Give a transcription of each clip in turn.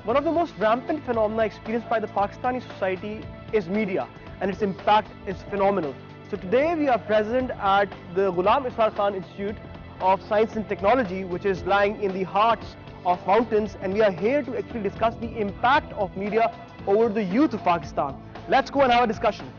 One of the most rampant phenomena experienced by the Pakistani society is media, and its impact is phenomenal. So today we are present at the Ghulam Isar Khan Institute of Science and Technology, which is lying in the hearts of mountains, and we are here to actually discuss the impact of media over the youth of Pakistan. Let's go and have a discussion.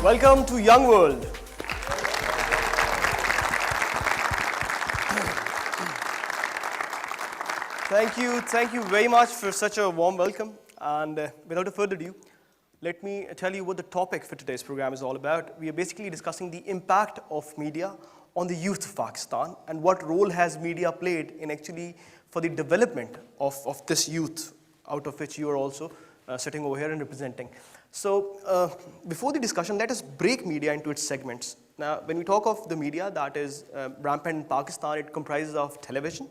Welcome to Young World. Thank you very much for such a warm welcome. And without further ado, let me tell you what the topic for today's program is all about. We are basically discussing the impact of media on the youth of Pakistan and what role has media played in actually for the development of this youth, out of which you are also sitting over here and representing. So before the discussion, let us break media into its segments. Now, when we talk of the media that is rampant in Pakistan, it comprises of television,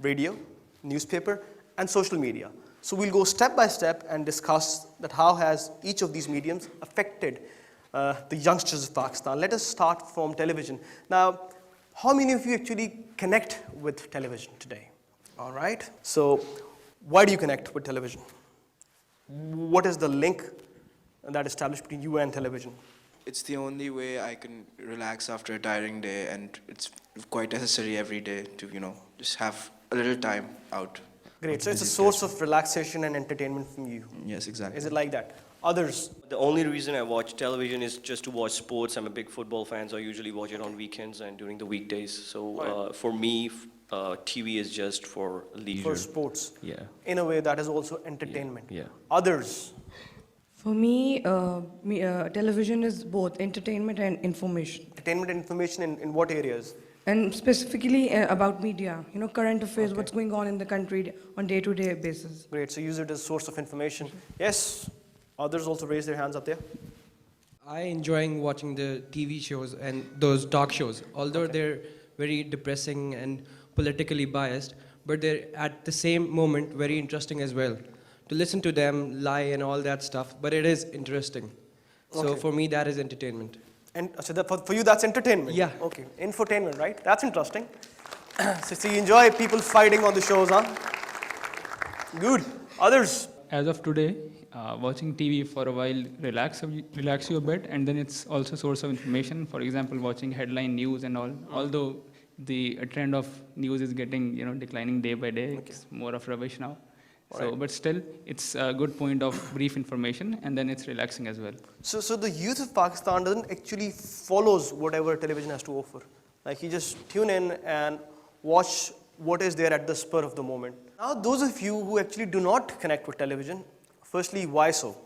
radio, newspaper, and social media. So we'll go step by step and discuss that how has each of these mediums affected the youngsters of Pakistan. Let us start from television. Now, how many of you actually connect with television today? All right. So why do you connect with television? What is the link that is established between you and television? It's the only way I can relax after a tiring day, and it's quite necessary every day to, just have a little time out. Great. So it's a source of relaxation and entertainment from you. Yes, exactly. Is it like that? Others? The only reason I watch television is just to watch sports. I'm a big football fan, so I usually watch it on weekends and during the weekdays. So for me, TV is just for leisure. For sports. Yeah. In a way, that is also entertainment. Yeah. Others? For me, television is both entertainment and information. Entertainment and information in what areas? And specifically about media, current affairs, what's going on in the country on day-to-day basis. Great, so use it as a source of information. Yes, others also raise their hands up there. I enjoying watching the TV shows and those talk shows, although they're very depressing and politically biased, but they're at the same moment very interesting as well. To listen to them lie and all that stuff, but it is interesting. So for me, that is entertainment. And so for you, that's entertainment? Yeah. Okay, infotainment, right? That's interesting. So you enjoy people fighting on the shows, huh? Good. Others? As of today, watching TV for a while relax you a bit, and then it's also a source of information. For example, watching headline news and all. Although the trend of news is getting declining day by day, it's more of rubbish now. So, but still, it's a good point of brief information, and then it's relaxing as well. So the youth of Pakistan doesn't actually follows whatever television has to offer. Like you just tune in and watch what is there at the spur of the moment. Now, those of you who actually do not connect with television, firstly, why so?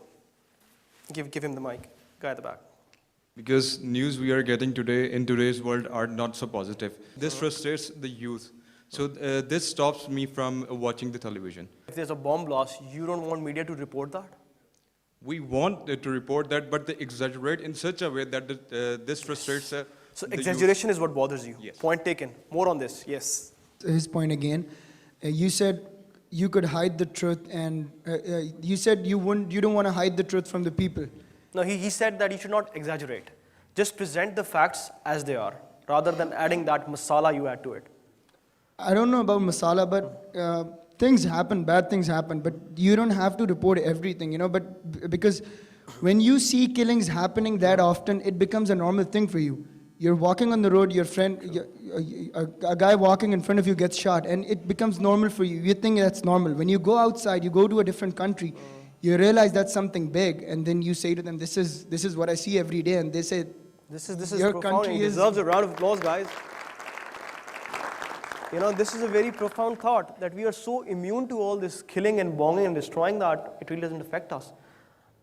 Give him the mic, guy at the back. Because news we are getting today in today's world are not so positive. This frustrates the youth. So this stops me from watching the television. If there's a bomb blast, you don't want media to report that? We want to report that, but they exaggerate in such a way that this frustrates So The youth- exaggeration is what bothers you. Yes. Point taken. More on this. Yes. His point again. You said you could hide the truth, and you said you don't want to hide the truth from the people. No, he said that you should not exaggerate. Just present the facts as they are, rather than adding that masala you add to it. I don't know about masala, but things happen, bad things happen, but you don't have to report everything, you know. But because when you see killings happening that often, it becomes a normal thing for you. You're walking on the road, a guy walking in front of you gets shot, and it becomes normal for you. You think that's normal. When you go outside, you go to a different country, you realize that's something big, and then you say to them, "This is what I see every day," and they say, This is Your profound. country It is- deserves a round of applause, guys. You know, this is a very profound thought, that we are so immune to all this killing and bombing and destroying that it really doesn't affect us.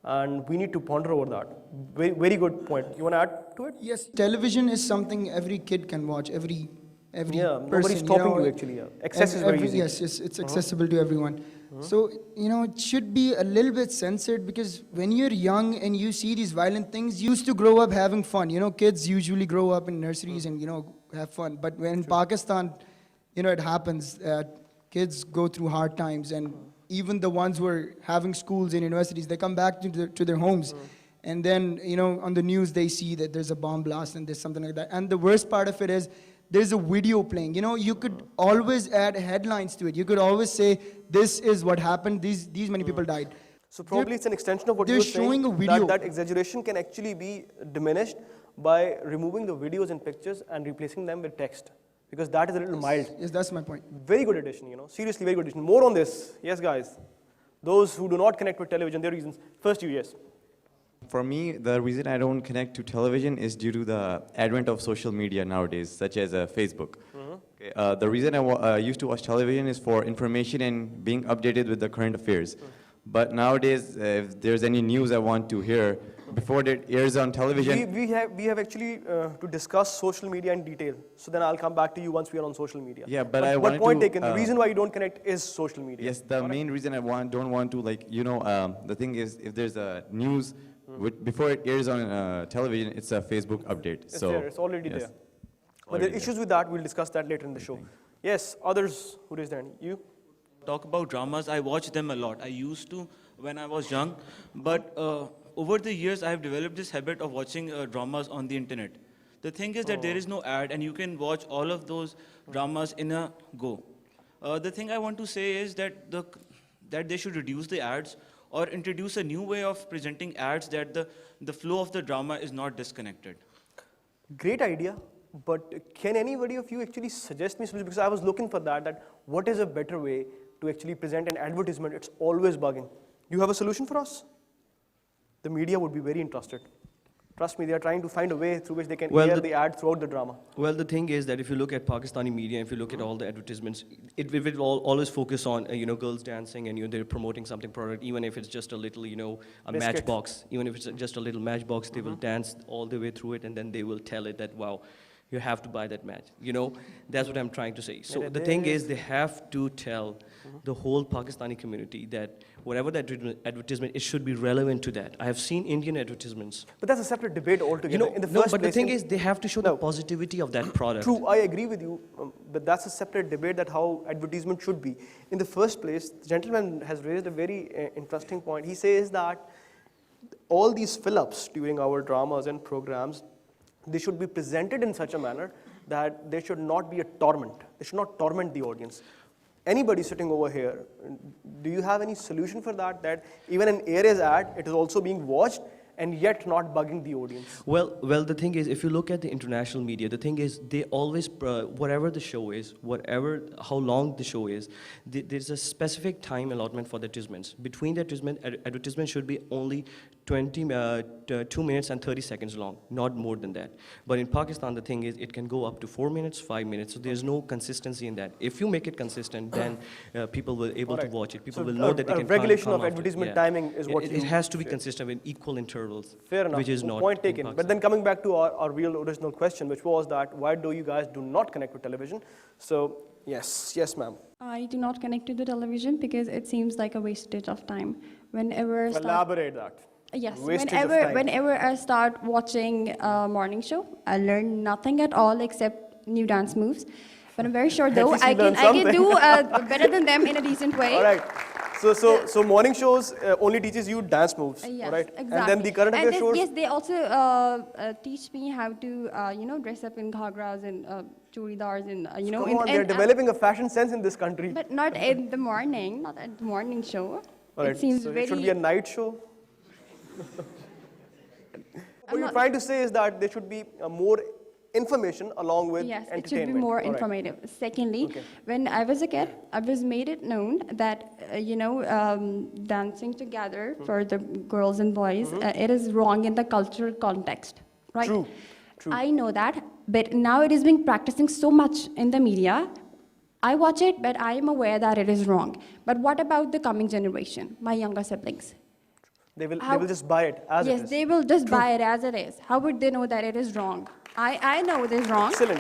And we need to ponder over that. Very, very good point. You want to add to it? "Yes, television is something every kid can watch, every Yeah, person, nobody's stopping you actually. Yeah. Access is very easy. Yes, it's accessible to everyone. So, you know, it should be a little bit censored, because when you're young and you see these violent things, you used to grow up having fun. You know, kids usually grow up in nurseries and, you know, have fun. But when in Pakistan, you know, it happens that kids go through hard times, and even the ones who are having schools and universities, they come back to their homes. And then, you know, on the news, they see that there's a bomb blast and there's something like that. And the worst part of it is, there's a video playing. You know, you could always add headlines to it. You could always say, this is what happened, these many people died. So probably it's an extension of what you they're were saying, showing a video. that exaggeration can actually be diminished by removing the videos and pictures and replacing them with text. Because that is a little mild. Yes, that's my point. Very good addition, you know. Seriously, very good addition. More on this. Yes, guys. Those who do not connect with television, their reasons. First you, yes. For me, the reason I don't connect to television is due to the advent of social media nowadays, such as Facebook. Okay, the reason I used to watch television is for information and being updated with the current affairs. But nowadays, if there's any news I want to hear, before it airs on television, We have actually to discuss social media in detail. So then I'll come back to you once we are on social media. Yeah, but I wanted point to, taken. The reason why you don't connect is social media. yes, the main reason I don't want to, like, you know, the thing is, if there's a news, before it airs on television, it's a Facebook update. It's so there. It's already yes, there. But already there are issues with that. We'll discuss that later in the show. Yes, others who raised their hand. You? Talk about dramas, I watch them a lot. I used to when I was young, but over the years I've developed this habit of watching dramas on the internet. The thing is that there is no ad and you can watch all of those dramas in a go. The thing I want to say is that that they should reduce the ads or introduce a new way of presenting ads, that the flow of the drama is not disconnected. Great idea. But can anybody of you actually suggest me, because I was looking for that what is a better way to actually present an advertisement? It's always bugging. Do you have a solution for us? The media would be very interested. Trust me, they are trying to find a way through which they can air the ad throughout the drama. Well, the thing is that if you look at Pakistani media, if you look at all the advertisements, it will always focus on girls dancing and they're promoting something product, even if it's just a little a Biscuit. matchbox, even if it's just a little matchbox, they will dance all the way through it and then they will tell it that wow, you have to buy that match. That's what I'm trying to say. So the thing is, they have to tell the whole Pakistani community that whatever the advertisement, it should be relevant to that. I have seen Indian advertisements. But that's a separate debate altogether. In the No, first but the place, thing is, they have to show the positivity of that product. True, I agree with you, but that's a separate debate, that how advertisement should be. In the first place, the gentleman has raised a very interesting point. He says that all these fill-ups during our dramas and programs, they should be presented in such a manner that they should not be a torment. They should not torment the audience. Anybody sitting over here, do you have any solution for that? That even an Aries ad, it is also being watched and yet not bugging the audience. Well, the thing is, if you look at the international media, the thing is, they always, whatever the show is, how long the show is, there's a specific time allotment for the advertisements. Between the advertisement should be only 2 minutes and 30 seconds long, not more than that. But in Pakistan, the thing is, it can go up to 4 minutes, 5 minutes, so there's no consistency in that. If you make it consistent, then people will able to watch it. People will know that they can regulation come of after. advertisement Yeah. timing is what it has to be consistent with equal intervals. Fair enough. Which is not Point in taken. Pakistan. But then coming back to our real original question, which was that why do you guys do not connect with television? So yes, ma'am. I do not connect to the television because it seems like a wastage of time. Whenever Elaborate that. Yes, Wastage of time. whenever I start watching a morning show, I learn nothing at all except new dance moves. But I'm very sure though least you I learn can do something. better than them in a decent way. All right. So morning shows only teaches you dance moves, Yes, all right? exactly. And then the current affair shows. Yes, they also teach me how to, dress up in ghagras and churidars and, Come on, they're developing a fashion sense in this country. But not in the morning, not at the morning show. All right. It seems so very. it should be a night show. What you're trying to say is that there should be more information along with Yes, entertainment. it should be more All right. informative. Secondly, Okay. when I was a kid, I was made it known that, dancing together for the girls and boys, it is wrong in the cultural context, right? True, true. I know that, but now it is being practicing so much in the media. I watch it, but I am aware that it is wrong. But what about the coming generation, my younger siblings? They will How- just buy it as it Yes, is. they will just buy it as it is. How would they know that it is wrong? I know it is wrong. Excellent.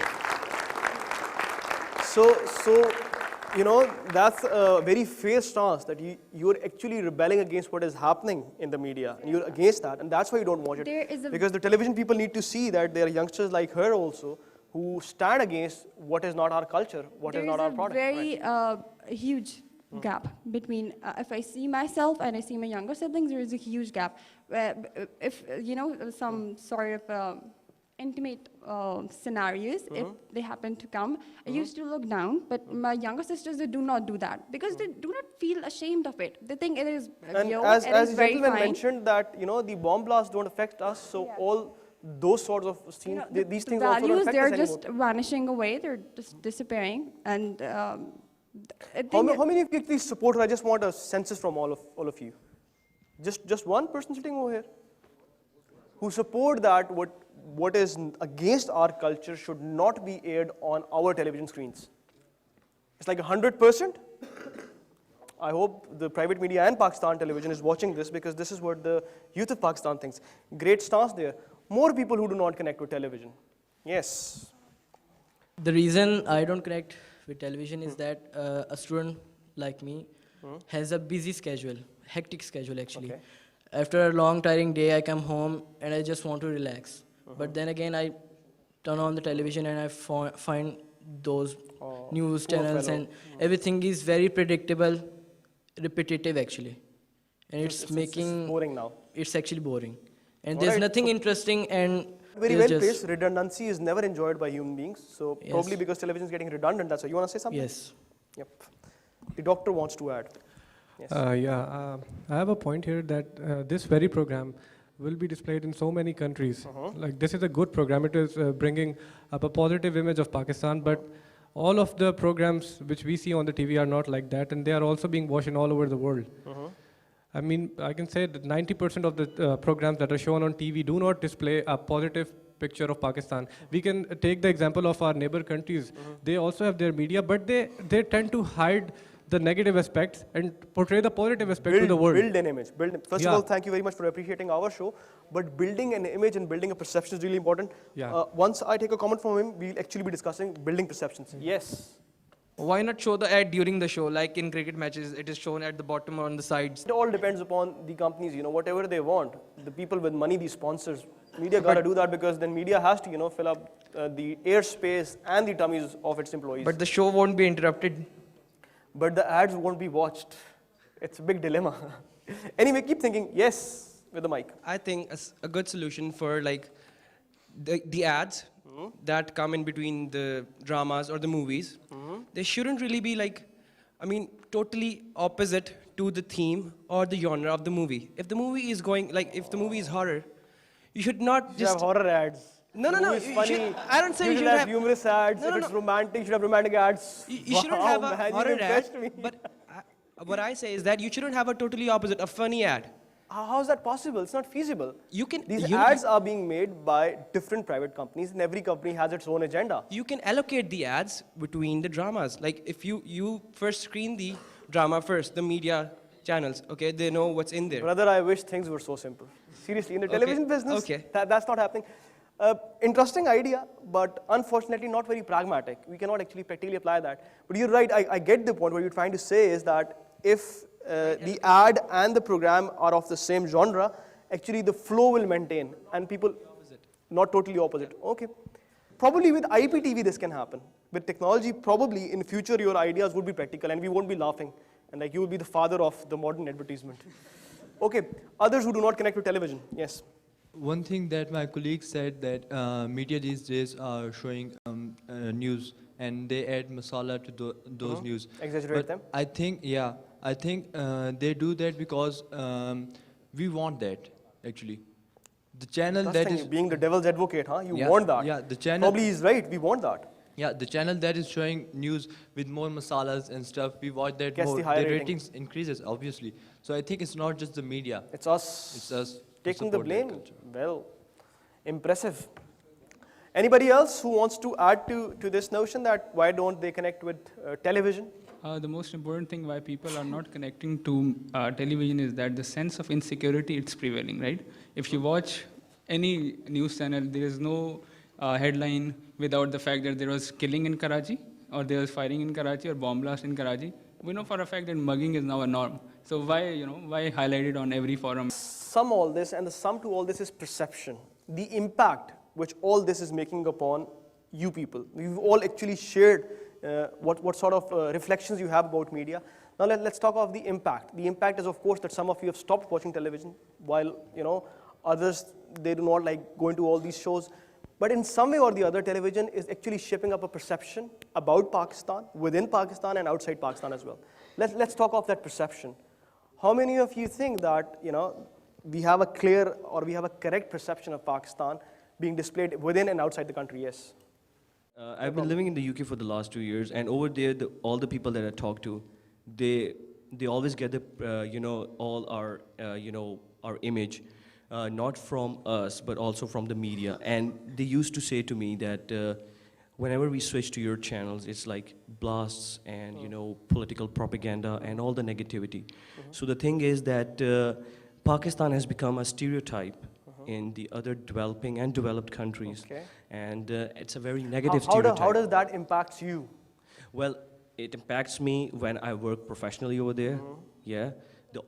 So, that's a very fair stance that you're actually rebelling against what is happening in the media. And you're against that. And that's why you don't watch it. There is a- Because the television people need to see that there are youngsters like her also who stand against what is not our culture, what is not our product. There right? is a very huge gap between if I see myself and I see my younger siblings. There is a huge gap. If some sort of intimate scenarios, if they happen to come, I used to look down. But my younger sisters, they do not do that because they do not feel ashamed of it. They think it is And it as is the very gentleman fine. mentioned that, the bomb blasts don't affect us, so all those sorts of scenes, these things also don't values, affect they're us just anymore. vanishing away. They're just disappearing. And How many of you actually support her? I just want a census from all of you. Just one person sitting over here who support that what is against our culture should not be aired on our television screens. It's like 100%. I hope the private media and Pakistan television is watching this because this is what the youth of Pakistan thinks. Great stance there. More people who do not connect with television. Yes. The reason I don't connect with television is that a student like me has a busy schedule, hectic schedule actually. Okay. After a long tiring day, I come home and I just want to relax. But then again, I turn on the television and I find those news poor channels fellow. and everything is very predictable, repetitive actually. And It's making, boring now. it's actually boring. And All there's right, nothing so- interesting and Very it's well just- placed. Redundancy is never enjoyed by human beings. So Yes. probably because television is getting redundant, that's why. You want to say something? Yes. Yep. The doctor wants to add. Yes. I have a point here that this very program will be displayed in so many countries. Like this is a good program. It is bringing up a positive image of Pakistan, but all of the programs which we see on the TV are not like that, and they are also being watched in all over the world. I mean, I can say that 90% of the programs that are shown on TV do not display a positive picture of Pakistan. We can take the example of our neighbor countries. They also have their media, but they tend to hide the negative aspects and portray the positive aspect to the world. Build an image. First Yeah. of all, thank you very much for appreciating our show. But building an image and building a perception is really important. Yeah. Once I take a comment from him, we'll actually be discussing building perceptions. Yes. Why not show the ad during the show? Like in cricket matches, it is shown at the bottom or on the sides. It all depends upon the companies, whatever they want. The people with money, the sponsors. Media got to do that because then media has to, fill up the airspace and the tummies of its employees. But the show won't be interrupted. But the ads won't be watched. It's a big dilemma. Anyway, keep thinking, yes, with the mic. I think a good solution for like the ads that come in between the dramas or the movies, they shouldn't really be like, totally opposite to the theme or the genre of the movie. If the movie is going, if the movie is horror, you should not You have just... horror ads. No, no, The no. movie's you funny. should- I don't say you you should should have humorous ads. No, if no, it's no. romantic, you should have romantic ads. You shouldn't Wow, have a man, horror you impressed ad, me. but what I say is that you shouldn't have a totally opposite, a funny ad. How is that possible? It's not feasible. These you- ads are being made by different private companies, and every company has its own agenda. You can allocate the ads between the dramas. Like if you first screen the drama first, the media channels, okay, they know what's in there. Brother, I wish things were so simple. Seriously, in the Okay, television business, okay. that's not happening. Interesting idea, but unfortunately not very pragmatic. We cannot actually practically apply that. But you're right, I get the point. What you're trying to say is that if the ad and the program are of the same genre, actually the flow will maintain and people, not totally opposite. Okay. Probably with IPTV this can happen. With technology, probably in future your ideas would be practical and we won't be laughing. And like you will be the father of the modern advertisement. Okay, others who do not connect to television, yes. One thing that my colleague said that media these days are showing news and they add masala to those news. Exaggerate but them? I think they do that because we want that actually. The channel that is being the devil's advocate, huh? You Yeah, want that. yeah, the channel- Probably he's right. We want that. Yeah, the channel that is showing news with more masalas and stuff, we watch that Gets more. the higher The rating. ratings increases, obviously. So I think it's not just the media. It's us. It's us. to Taking the support that blame. culture. Well, impressive. Anybody else who wants to add to this notion that why don't they connect with television? The most important thing why people are not connecting to television is that the sense of insecurity it's prevailing, right? If you watch any news channel, there is no headline without the fact that there was killing in Karachi, or there was firing in Karachi, or bomb blast in Karachi. We know for a fact that mugging is now a norm. So why highlight it on every forum? Sum all this, and the sum to all this is perception. The impact which all this is making upon you people. We've all actually shared what sort of reflections you have about media. Now let's talk of the impact. The impact is, of course, that some of you have stopped watching television, while others, they do not like going to all these shows. But in some way or the other, television is actually shaping up a perception about Pakistan, within Pakistan and outside Pakistan as well. Let's talk of that perception. How many of you think that we have a clear or we have a correct perception of Pakistan being displayed within and outside the country? Yes. I've been living in the UK for the last 2 years, and over there, all the people that I talk to, they always get all our our image, not from us, but also from the media. And they used to say to me that whenever we switch to your channels, it's like blasts and political propaganda and all the negativity. So the thing is that Pakistan has become a stereotype in the other developing and developed countries, and it's a very negative stereotype. How does that impact you? Well, it impacts me when I work professionally over there. Yeah,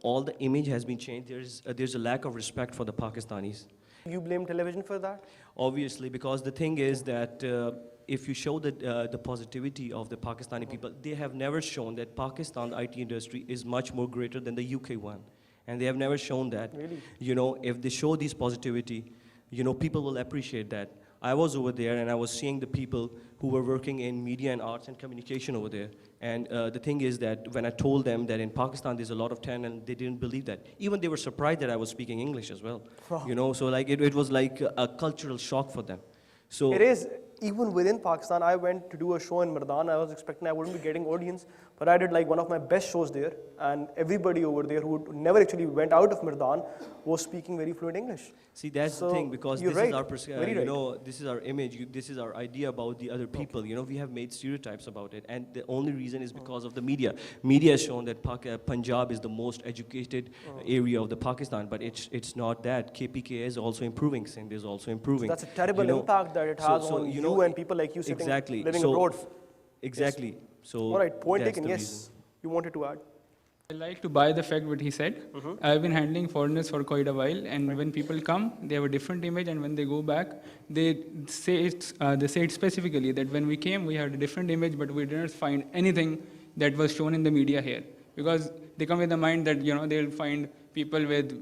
all the image has been changed. There's a lack of respect for the Pakistanis. You blame television for that? Obviously, because the thing is that if you show the positivity of the Pakistani people, they have never shown that Pakistan, the IT industry, is much more greater than the UK one. And they have never shown that. Really? If they show this positivity, people will appreciate that. I was over there and I was seeing the people who were working in media and arts and communication over there. And the thing is that when I told them that in Pakistan there's a lot of talent, they didn't believe that. Even they were surprised that I was speaking English as well. So like it was like a cultural shock for them. So it is. Even within Pakistan, I went to do a show in Mardan. I was expecting I wouldn't be getting audience, but I did like one of my best shows there, and everybody over there who never actually went out of Mardan was speaking very fluent English. See, that's the thing, because this is our this is our image, this is our idea about the other people. We have made stereotypes about it, and the only reason is because of the media. Media has shown that Punjab is the most educated area of the Pakistan, but it's not that. KPK is also improving, Sindh is also improving. So that's a terrible impact that it has on you and people like you sitting living abroad. Exactly. Yes. So all right, point that's taken. the Yes, reason. you wanted to add. I like to buy the fact what he said. I've been handling foreigners for quite a while, and when people come, they have a different image, and when they go back, they say it specifically that when we came, we had a different image, but we didn't find anything that was shown in the media here, because they come with the mind that they'll find people with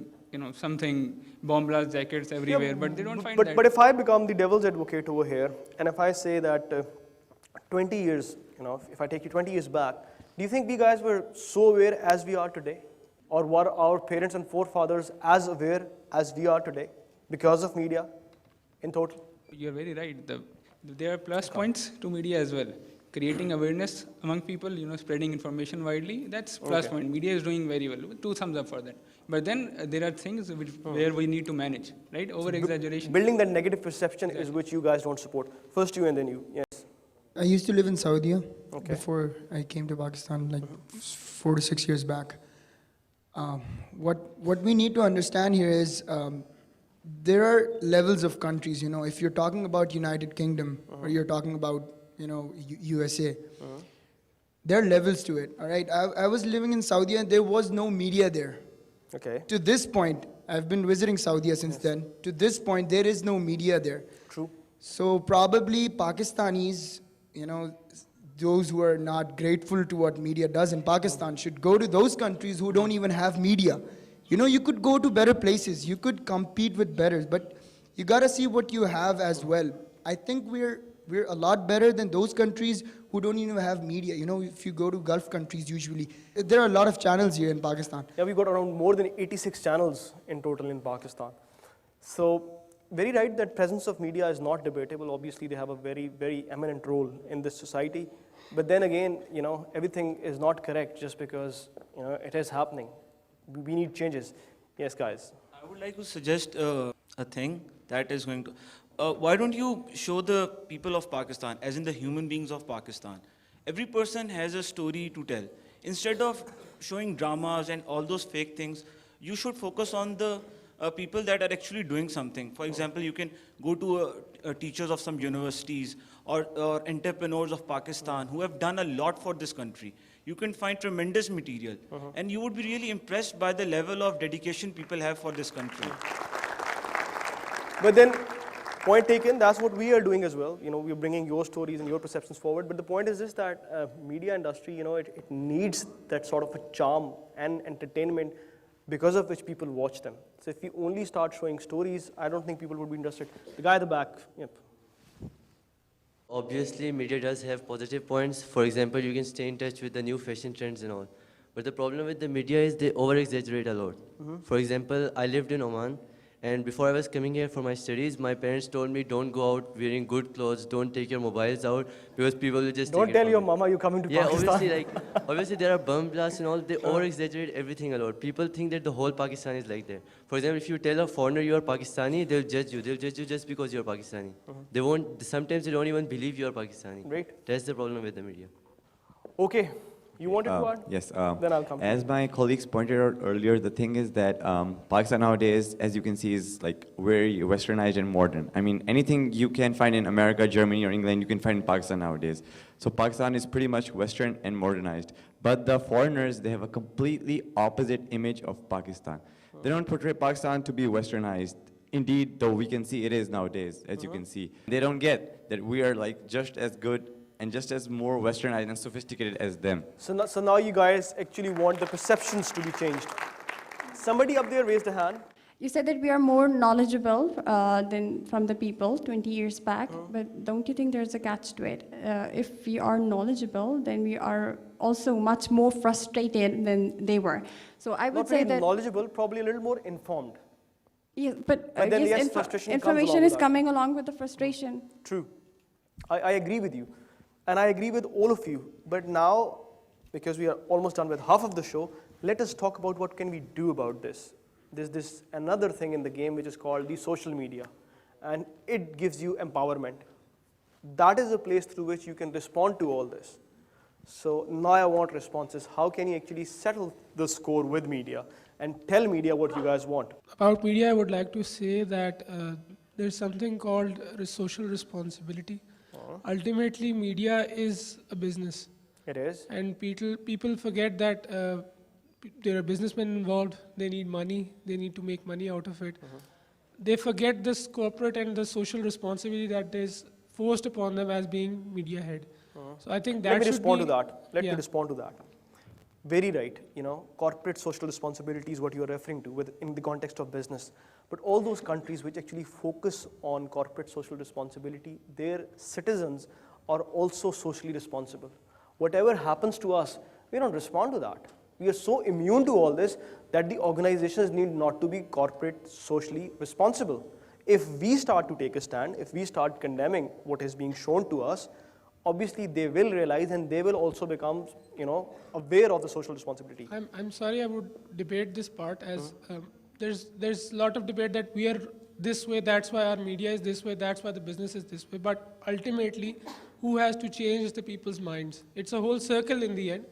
something bomb blast jackets everywhere, but they don't find that. But if I become the devil's advocate over here, and if I say that 20 years, if I take you 20 years back, do you think we guys were so aware as we are today? Or were our parents and forefathers as aware as we are today because of media in total? You're very right. There are plus points to media as well. Creating awareness among people, spreading information widely, that's plus point. Media is doing very well. 2 thumbs up for that. But then there are things where we need to manage, right? Over-exaggeration. Building that negative perception is which you guys don't support. First you and then you, yes. I used to live in Saudi before I came to Pakistan, like 4 to 6 years back. What we need to understand here is there are levels of countries. If you're talking about United Kingdom or you're talking about USA, there are levels to it. All right, I was living in Saudi and there was no media there. Okay. To this point, I've been visiting Saudi since then. To this point, there is no media there. True. So probably Pakistanis, those who are not grateful to what media does in Pakistan should go to those countries who don't even have media. You could go to better places. You could compete with better, but you gotta see what you have as well. I think we're a lot better than those countries who don't even have media. If you go to Gulf countries, usually there are a lot of channels here in Pakistan. Yeah, we've got around more than 86 channels in total in Pakistan. So, very right that presence of media is not debatable. Obviously, they have a very, very eminent role in this society. But then again, everything is not correct just because, it is happening. We need changes. Yes, guys. I would like to suggest a thing that is going to. Why don't you show the people of Pakistan, as in the human beings of Pakistan? Every person has a story to tell. Instead of showing dramas and all those fake things, you should focus on the people that are actually doing something. For example, you can go to teachers of some universities or entrepreneurs of Pakistan who have done a lot for this country. You can find tremendous material. And you would be really impressed by the level of dedication people have for this country. But then, point taken, that's what we are doing as well. We're bringing your stories and your perceptions forward. But the point is this, that media industry, it needs that sort of a charm and entertainment because of which people watch them. So if we only start showing stories, I don't think people would be interested. The guy at the back, yep. Obviously, media does have positive points. For example, you can stay in touch with the new fashion trends and all. But the problem with the media is they over-exaggerate a lot. For example, I lived in Oman, and before I was coming here for my studies, my parents told me don't go out wearing good clothes, don't take your mobiles out, because people will just Don't take tell it your from mama you're coming to Yeah, Pakistan. obviously there are bomb blasts and all, they over-exaggerate everything a lot. People think that the whole Pakistan is like that. For example, if you tell a foreigner you're Pakistani, they'll judge you. They'll judge you just because you're Pakistani. They won't, sometimes they don't even believe you're Pakistani. Great. That's the problem with the media. Okay. You wanted to add? Yes. Then I'll come. As my colleagues pointed out earlier, the thing is that Pakistan nowadays, as you can see, is like very westernized and modern. I mean, anything you can find in America, Germany, or England, you can find in Pakistan nowadays. So Pakistan is pretty much western and modernized. But the foreigners, they have a completely opposite image of Pakistan. They don't portray Pakistan to be westernized. Indeed, though we can see it is nowadays, as you can see. They don't get that we are like just as good and just as more westernized and sophisticated as them. So now you guys actually want the perceptions to be changed. Somebody up there raised a hand. You said that we are more knowledgeable than from the people 20 years back, but don't you think there's a catch to it? If we are knowledgeable, then we are also much more frustrated than they were. So I would Not say really that knowledgeable, probably a little more informed. yes, but then yes, yes, frustration comes information along is with that. coming along with the frustration. True. I agree with you. And I agree with all of you. But now, because we are almost done with half of the show, let us talk about what can we do about this. There's this another thing in the game which is called the social media. And it gives you empowerment. That is a place through which you can respond to all this. So now I want responses. How can you actually settle the score with media and tell media what you guys want? About media, I would like to say that there's something called social responsibility. Ultimately, media is a business. It is. And people forget that there are businessmen involved. They need money. They need to make money out of it. They forget this corporate and the social responsibility that is forced upon them as being media head. So I think that Let me should respond be, to that. Let me yeah. respond to that. Very right. Corporate social responsibility is what you are referring to in the context of business. But all those countries which actually focus on corporate social responsibility, their citizens are also socially responsible. Whatever happens to us, we don't respond to that. We are so immune to all this that the organizations need not to be corporate socially responsible. If we start to take a stand, if we start condemning what is being shown to us, obviously they will realize and they will also become, aware of the social responsibility. I'm sorry, I would debate this part as there's a lot of debate that we are this way, that's why our media is this way, that's why the business is this way. But ultimately, who has to change the people's minds? It's a whole circle in the end.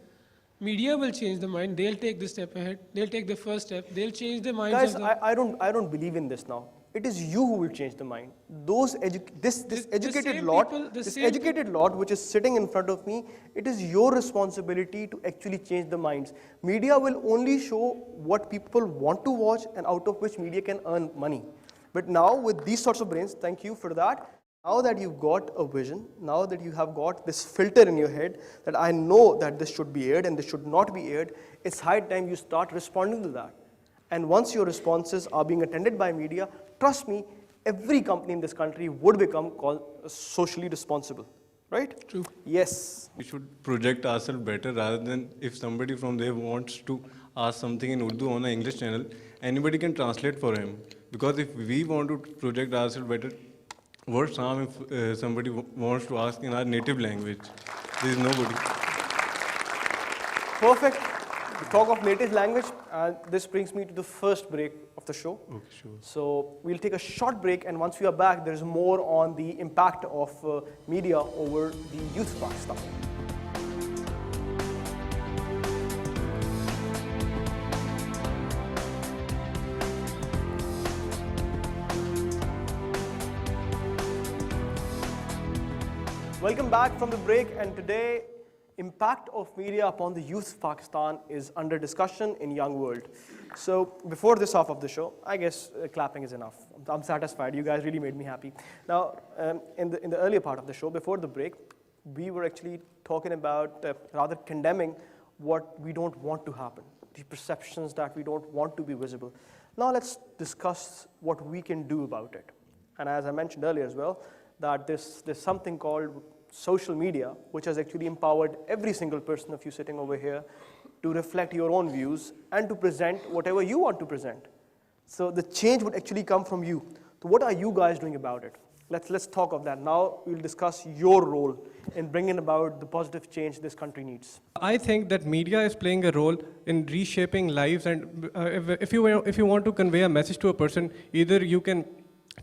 Media will change the mind. They'll take the step ahead. They'll take the first step. They'll change the minds Guys, of the... I don't believe in this now. it is you who will change the mind. This educated same lot, people- the this same educated lot which is sitting in front of me, it is your responsibility to actually change the minds. Media will only show what people want to watch and out of which media can earn money. But now with these sorts of brains, thank you for that. Now that you've got a vision, now that you have got this filter in your head that I know that this should be aired and this should not be aired, it's high time you start responding to that. And once your responses are being attended by media, trust me, every company in this country would become socially responsible. Right? True. Yes. We should project ourselves better rather than if somebody from there wants to ask something in Urdu on an English channel, anybody can translate for him. Because if we want to project ourselves better, what's harm if somebody wants to ask in our native language? There is nobody. Perfect. We talk of native language, and this brings me to the first break of the show. Okay, sure. So we'll take a short break, and once we are back, there's more on the impact of media over the youth of Pakistan. Welcome back from the break, and today, impact of media upon the youth of Pakistan is under discussion in young world. So before this half of the show, I guess clapping is enough. I'm satisfied. You guys really made me happy. Now, in the earlier part of the show, before the break, we were actually talking about rather condemning what we don't want to happen, the perceptions that we don't want to be visible. Now let's discuss what we can do about it. And as I mentioned earlier as well, that there's something called social media, which has actually empowered every single person of you sitting over here to reflect your own views and to present whatever you want to present. So the change would actually come from you. So what are you guys doing about it? Let's talk of that. Now we'll discuss your role in bringing about the positive change this country needs. I think that media is playing a role in reshaping lives, and if you want to convey a message to a person, either you can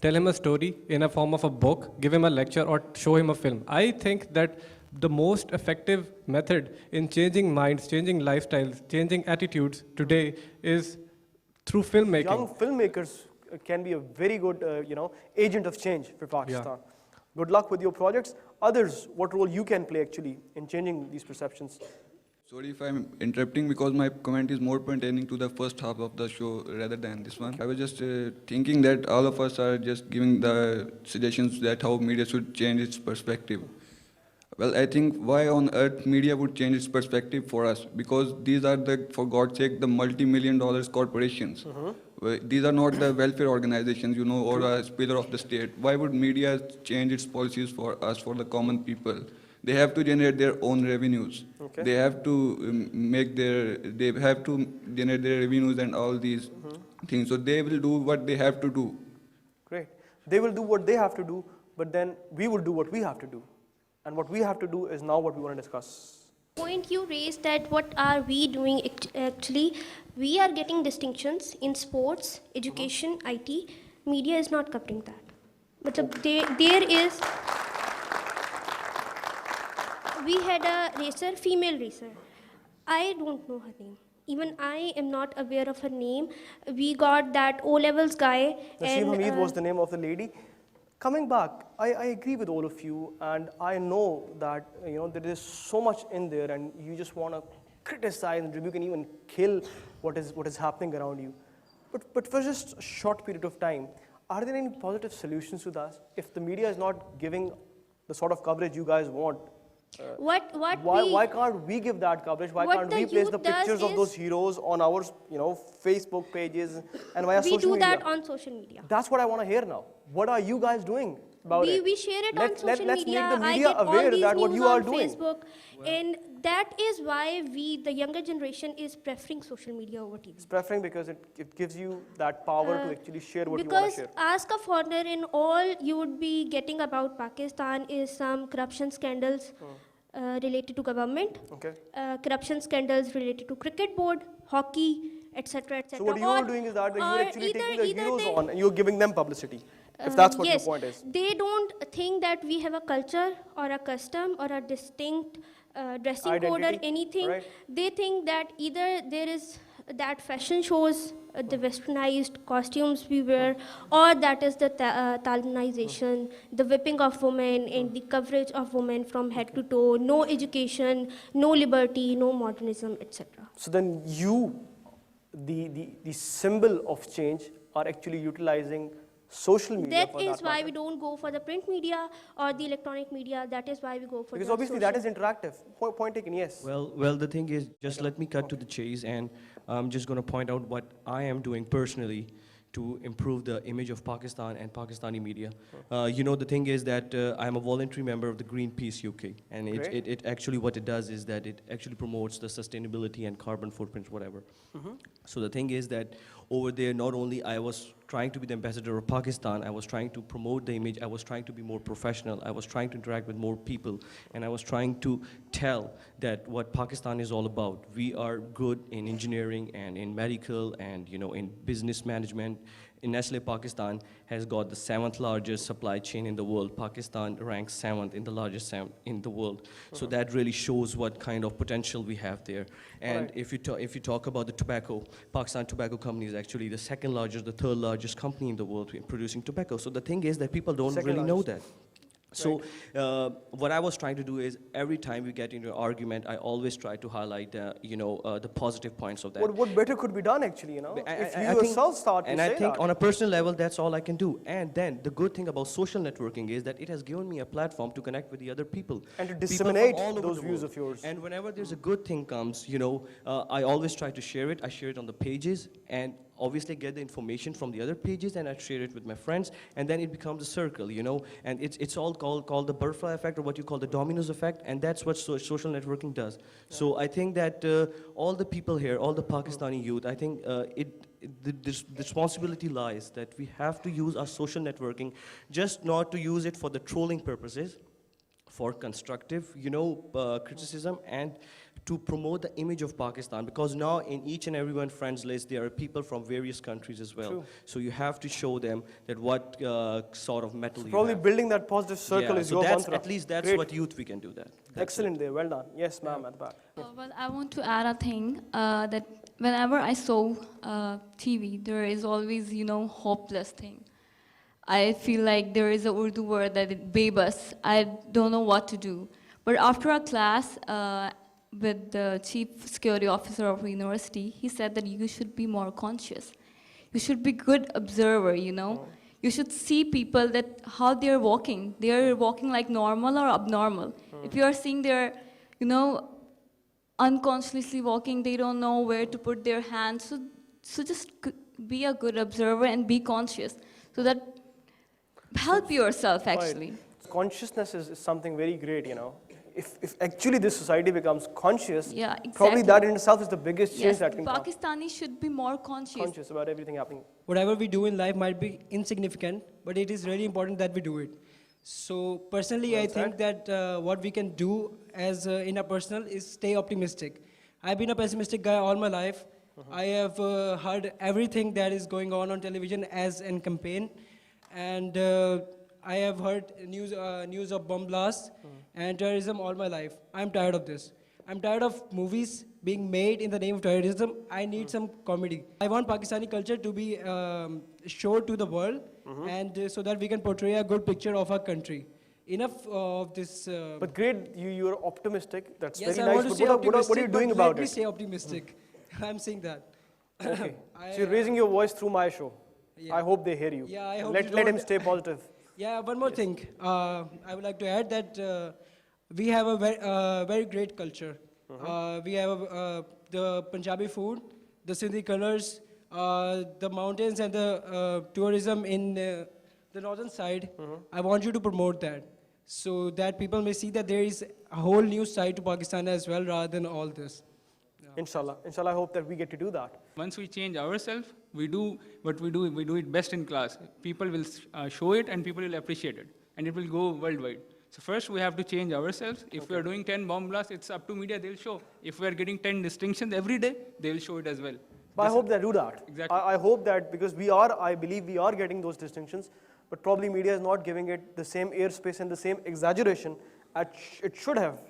tell him a story in a form of a book, give him a lecture, or show him a film. I think that the most effective method in changing minds, changing lifestyles, changing attitudes today is through filmmaking. Young filmmakers can be a very good agent of change for Pakistan. Yeah. Good luck with your projects. Others, what role you can play actually in changing these perceptions? Sorry if I'm interrupting, because my comment is more pertaining to the first half of the show rather than this one. I was just thinking that all of us are just giving the suggestions that how media should change its perspective. Well, I think why on earth media would change its perspective for us? Because these are for God's sake, the multi-million-dollar corporations. These are not the welfare organizations, or a pillar of the state. Why would media change its policies for us, for the common people? They have to generate their own revenues. Okay. They have to generate their revenues and all these things. So they will do what they have to do. Great. They will do what they have to do, but then we will do what we have to do. And what we have to do is now what we want to discuss. Point you raised that what are we doing actually, we are getting distinctions in sports, education, IT. Media is not covering that. But there is... We had a racer, female racer. I don't know her name. Even I am not aware of her name. We got that O-levels guy. Naseem Hamid was the name of the lady. Coming back, I agree with all of you, and I know that there is so much in there, and you just want to criticize and rebuke and even kill what is happening around you. But for just a short period of time, are there any positive solutions to that? If the media is not giving the sort of coverage you guys want, why can't we give that coverage? Why can't we place the pictures of those heroes on our Facebook pages and via social media? We do that on social media. That's what I want to hear now. What are you guys doing about it? We share it on social let's media. Make the media aware that what you are doing. Facebook, and that is why the younger generation is preferring social media over TV. It's preferring because it gives you that power to actually share what you want Because to share. ask a foreigner, in all you would be getting about Pakistan is some corruption scandals related to government, corruption scandals related to cricket board, hockey, etc. etc. So what you are doing is that you're actually taking the heroes on and you're giving them publicity. If that's what your point is. They don't think that we have a culture or a custom or a distinct dressing code or anything. Right. They think that either there is that fashion shows, the westernized costumes we wear, or that is the Talibanization, the whipping of women and the coverage of women from head to toe, no education, no liberty, no modernism, etc. So then you, the symbol of change, are actually utilizing social media That for is that why matter. we don't go for the print media or the electronic media. That is why we go for Because the obviously that is interactive. Point taken, yes. Well, the thing is, just let me cut to the chase, and I'm just going to point out what I am doing personally to improve the image of Pakistan and Pakistani media. The thing is that I'm a voluntary member of the Greenpeace UK, and it actually, what it does is that it actually promotes the sustainability and carbon footprints, whatever. So the thing is that over there, not only I was trying to be the ambassador of Pakistan, I was trying to promote the image, I was trying to be more professional, I was trying to interact with more people, and I was trying to tell that what Pakistan is all about. We are good in engineering and in medical and in business management. In Nestle, Pakistan has got the 7th largest supply chain in the world. Pakistan ranks 7th in the largest in the world. So that really shows what kind of potential we have there. And if you talk about the tobacco, Pakistan Tobacco Company is actually the 2nd largest, the 3rd largest company in the world producing tobacco. So the thing is that people don't really know that. So what I was trying to do is every time we get into an argument, I always try to highlight the positive points of that. What better could be done actually, if you yourself start to say that. And I think on a personal level, that's all I can do. And then the good thing about social networking is that it has given me a platform to connect with the other people. And to People from disseminate all over those the views world. of yours. And whenever there's a good thing comes, I always try to share it. I share it on the pages, and obviously get the information from the other pages, and I share it with my friends, and then it becomes a circle, and it's all called the butterfly effect, or what you call the dominoes effect, and that's what social networking does. So I think that all the people here, all the Pakistani youth, I think the responsibility lies that we have to use our social networking, just not to use it for the trolling purposes, for constructive, criticism, and to promote the image of Pakistan, because now in each and everyone's friends list, there are people from various countries as well. True. So you have to show them that what sort of metal you Probably have. building that positive circle is your mantra. At least that's Great. what youth we can do that. Excellent there, well done. Yes, ma'am, at the back. Well, I want to add a thing that whenever I saw TV, there is always, hopeless thing. I feel like there is a Urdu word that is bebas. I don't know what to do. But after a class with the chief security officer of the university, he said that you should be more conscious. You should be good observer, You should see people that how they're walking. They're walking like normal or abnormal. If you are seeing they're, unconsciously walking, they don't know where to put their hands. So just be a good observer and be conscious. So that help yourself actually. Right. Consciousness is something very great, If actually this society becomes conscious, probably that in itself is the biggest change that can come. Pakistanis should be more Conscious about everything happening. Whatever we do in life might be insignificant, but it is really important that we do it. So personally, I think that what we can do as in a personal is stay optimistic. I've been a pessimistic guy all my life. I have heard everything that is going on television as a campaign, and I have heard news of bomb blasts and terrorism all my life. I'm tired of this. I'm tired of movies being made in the name of terrorism. I need some comedy. I want Pakistani culture to be shown to the world, and so that we can portray a good picture of our country. Enough of this. But great, you're optimistic. That's yes, very I nice. want to But stay what are you doing about let me it? stay optimistic. I'm saying that. Okay. So you're raising your voice through my show. Yeah. I hope they hear you. Yeah, I hope let you him don't- stay positive. Yeah, one more thing. I would like to add that we have a very great culture. We have the Punjabi food, the Sindhi colors, the mountains, and the tourism in the northern side. I want you to promote that, so that people may see that there is a whole new side to Pakistan as well, rather than all this. Inshallah, I hope that we get to do that. Once we change ourselves, we do what we do it best in class. People will show it and people will appreciate it, and it will go worldwide. So first we have to change ourselves. If we are doing 10 bomb blasts, it's up to media, they'll show. If we are getting 10 distinctions every day, they'll show it as well. But I hope they do that. Exactly. I hope that because I believe we are getting those distinctions, but probably media is not giving it the same airspace and the same exaggeration it should have,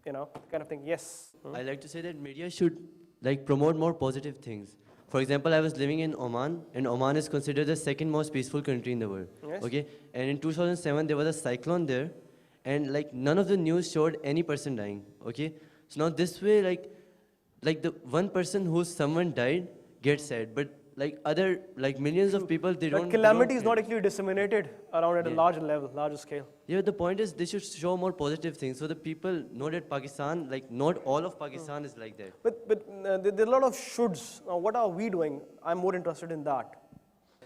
kind of thing. Yes. I like to say that media should like promote more positive things. For example, I was living in Oman, and Oman is considered the second most peaceful country in the world. Yes. Okay, and in 2007 there was a cyclone there, and like none of the news showed any person dying. Okay, so now this way, like the one person whose someone died gets sad, but like other like millions of people they But don't. calamity they is don't not actually disseminated around at a larger level, larger scale. Yeah, the point is they should show more positive things so the people know that Pakistan, like not all of Pakistan is like that. But there are a lot of shoulds. Now, what are we doing? I'm more interested in that.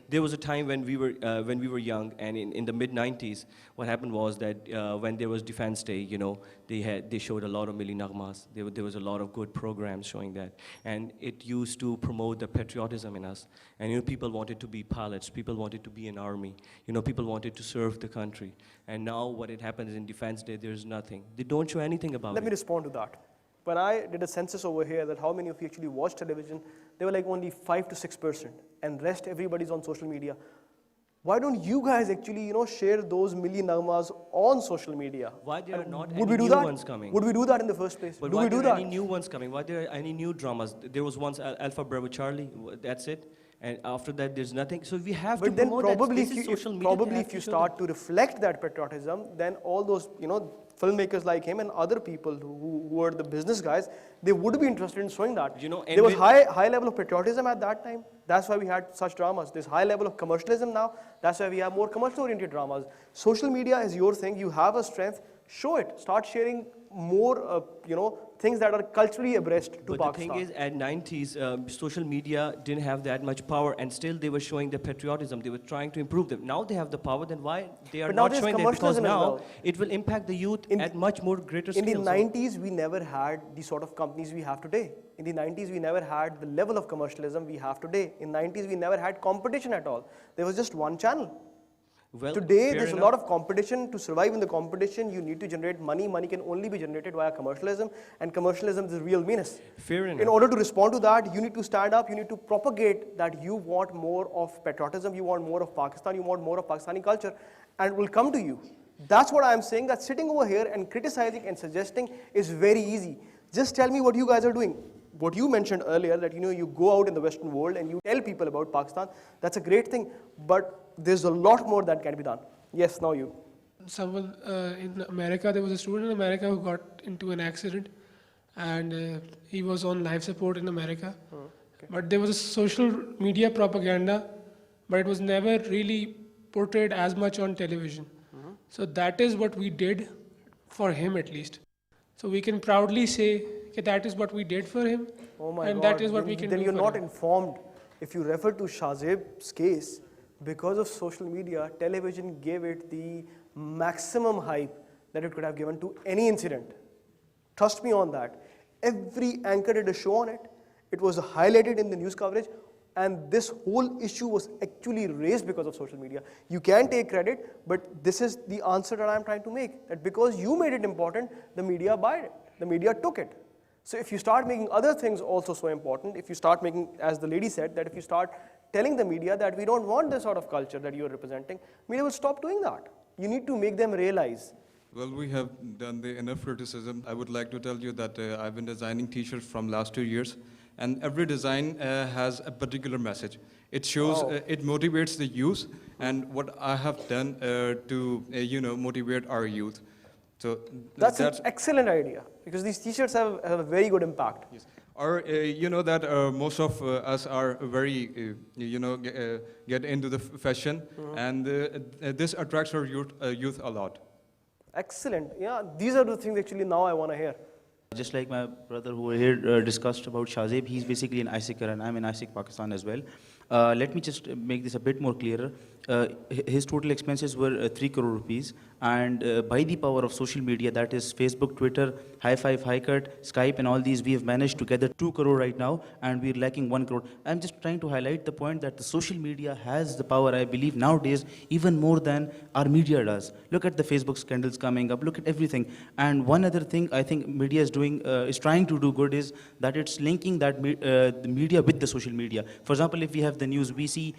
There was a time when we were young, and in the mid 90s, what happened was that when there was Defense Day, you know, they showed a lot of Milli Naghmas. There was a lot of good programs showing that, and it used to promote the patriotism in us. And you know, people wanted to be pilots, people wanted to be an army, you know, people wanted to serve the country. And now what it happens in Defense Day, there's nothing. They don't show anything about Let it. me respond to that. When I did a census over here that how many of you actually watch television, they were like only 5 to 6%, and rest everybody's on social media. Why don't you guys actually, you know, share those Milli Naghmas on social media? Why there are And not would any we do new that? ones coming? Would we do that in the first place? But do why we do there are that? any new ones coming? Why there are any new dramas? There was once Alpha Bravo Charlie, that's it. And after that, there's nothing. So we have to But then promote that. probably, This is social media. probably They have if to you show start to reflect that patriotism, then all those, you know, filmmakers like him and other people who were the business guys, they would be interested in showing that. You know, there was high level of patriotism at that time. That's why we had such dramas. There's high level of commercialism now. That's why we have more commercial-oriented dramas. Social media is your thing. You have a strength. Show it. Start sharing more, you know, things that are culturally abreast to But Pakistan. the thing is, at 90s, social media didn't have that much power, and still they were showing the patriotism. They were trying to improve them. Now they have the power, then why they are But now not there's showing that? Because commercialism as now well. it will impact the youth at much more greater In the scale. 90s, we never had the sort of companies we have today. In the 90s, we never had the level of commercialism we have today. In 90s, we never had competition at all. There was just one channel. Well, Today, fair there's enough. a lot of competition. To survive in the competition, you need to generate money. Money can only be generated via commercialism, and commercialism is the real menace. Fair enough. In order to respond to that, you need to stand up, you need to propagate that you want more of patriotism, you want more of Pakistan, you want more of Pakistani culture, and it will come to you. That's what I'm saying, that sitting over here and criticizing and suggesting is very easy. Just tell me what you guys are doing. What you mentioned earlier, that you go out in the Western world and you tell people about Pakistan, that's a great thing, but there's a lot more that can be done. Yes, now you. Someone in America, there was a student in America who got into an accident, and he was on life support in America. But there was a social media propaganda, but it was never really portrayed as much on television. So that is what we did for him, at least. So we can proudly say that that is what we did for him, Oh my and God. that is what we can then do you're for not him. informed. If you refer to Shahzeb's case, because of social media, television gave it the maximum hype that it could have given to any incident. Trust me on that. Every anchor did a show on it. It was highlighted in the news coverage, and this whole issue was actually raised because of social media. You can take credit, but this is the answer that I'm trying to make. That because you made it important, the media bought it. The media took it. So if you start making other things also so important, if you start making, as the lady said, that if you start telling the media that we don't want this sort of culture that you're representing, media will stop doing that. You need to make them realize. Well, we have done the enough criticism. I would like to tell you that I've been designing t-shirts from last 2 years, and every design has a particular message. It shows, it motivates the youth, and what I have done to, motivate our youth. So That's an excellent idea, because these t-shirts have a very good impact. Yes. Or you know that most of us are very, get into the fashion, and this attracts our youth a lot. Excellent. Yeah, these are the things actually now I want to hear. Just like my brother who here discussed about Shahzeb, he's basically an ISICer and I'm in ISIC Pakistan as well. Let me just make this a bit more clearer. His total expenses were 3 crore rupees, and by the power of social media, that is Facebook, Twitter, High Five, Highcut, Skype and all these, we have managed to gather 2 crore right now, and we're lacking 1 crore. I'm just trying to highlight the point that the social media has the power, I believe, nowadays, even more than our media does. Look at the Facebook scandals coming up, look at everything. And one other thing I think media is trying to do good is that it's linking that the media with the social media. For example, if we have the news, we see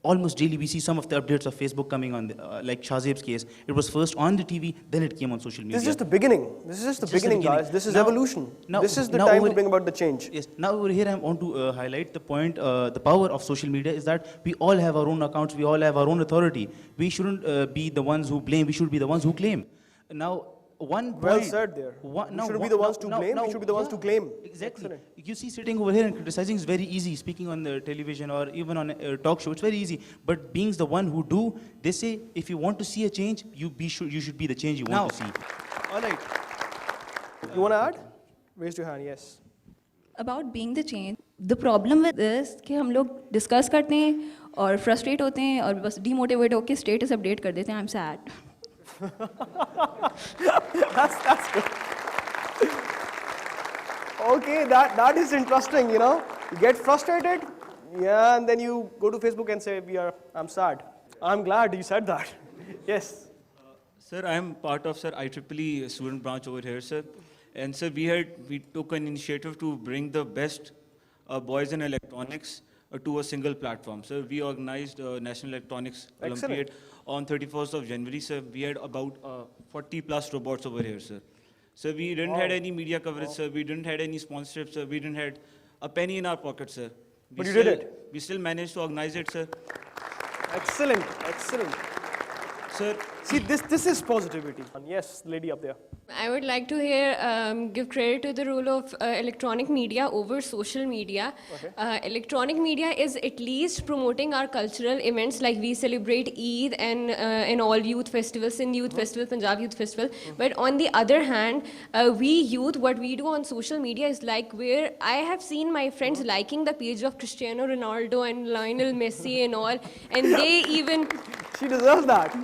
almost daily we see some of the updates of Facebook coming on, like Shazib's case. It was first on the TV, then it came on social media. This is just the beginning. This is just the beginning, guys. This is evolution. This is the time to bring about the change. Yes. Now over here I want to highlight the point, the power of social media is that we all have our own accounts, we all have our own authority. We shouldn't be the ones who blame, we should be the ones who claim. Now, one point. Well said there. We shouldn't be the ones to blame, we should be the ones to claim. Exactly. Excellent. You see, sitting over here and criticizing is very easy. Speaking on the television or even on a talk show, it's very easy. But being the one who do, they say, if you want to see a change, you should be the change you want to see. All right. You want to add? Raise your hand, yes. About being the change, the problem with this कि हम लोग discuss करते हैं और frustrate होते हैं और बस demotivate होके status update कर देते हैं, I'm sad. That's good. Okay, that is interesting, you know. You get frustrated, yeah, and then you go to Facebook and say, I'm sad. I'm glad you said that. Yes. Sir, I am part of IEEE student branch over here, sir. And sir, we took an initiative to bring the best boys in electronics to a single platform. So we organized a National Electronics Olympiad on 31st of January, sir. We had about 40 plus robots over here, sir. So we didn't had any media coverage, sir. We didn't had any sponsorships, sir. We didn't had a penny in our pocket, sir. But you did it. We still managed to organize it, sir. Excellent, excellent. Sir. See, this is positivity. And yes, lady up there. I would like to give credit to the role of electronic media over social media. Okay. Electronic media is at least promoting our cultural events, like we celebrate Eid and all youth festivals, Sindh Youth Festival, Punjab Youth Festival. But on the other hand, we youth, what we do on social media is like where I have seen my friends liking the page of Cristiano Ronaldo and Lionel Messi and all, and they even... She deserves that.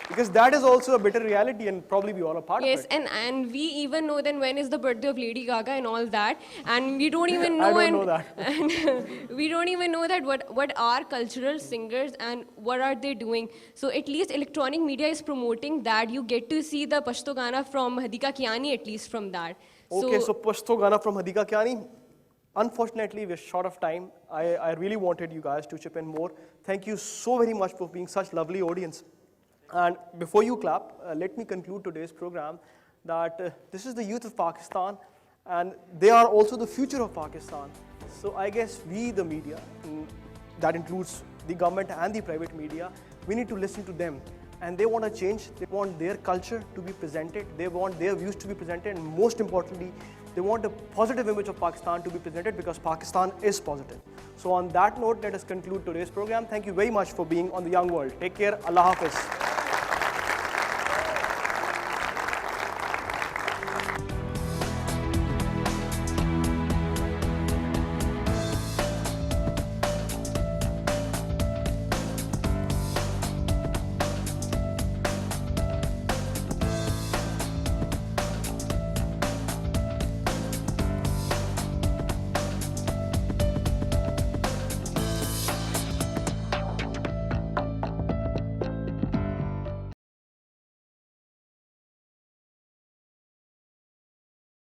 Because that is also a bitter reality and probably we all are part of it. Yes, and we even know then when is the birthday of Lady Gaga and all that, and we don't even know. I don't know that. And we don't even know that what are cultural singers and what are they doing. So at least electronic media is promoting that. You get to see the Pashto Gana from Hadika Kiani at least from that. Okay, so Pashto Gana from Hadika Kiani. Unfortunately, we're short of time. I really wanted you guys to chip in more. Thank you so very much for being such lovely audience. And before you clap, let me conclude today's program that this is the youth of Pakistan and they are also the future of Pakistan. So I guess we, the media, that includes the government and the private media, we need to listen to them. And they want to change, they want their culture to be presented, they want their views to be presented, and most importantly, they want a positive image of Pakistan to be presented because Pakistan is positive. So on that note, let us conclude today's program. Thank you very much for being on The Young World. Take care. Allah Hafiz.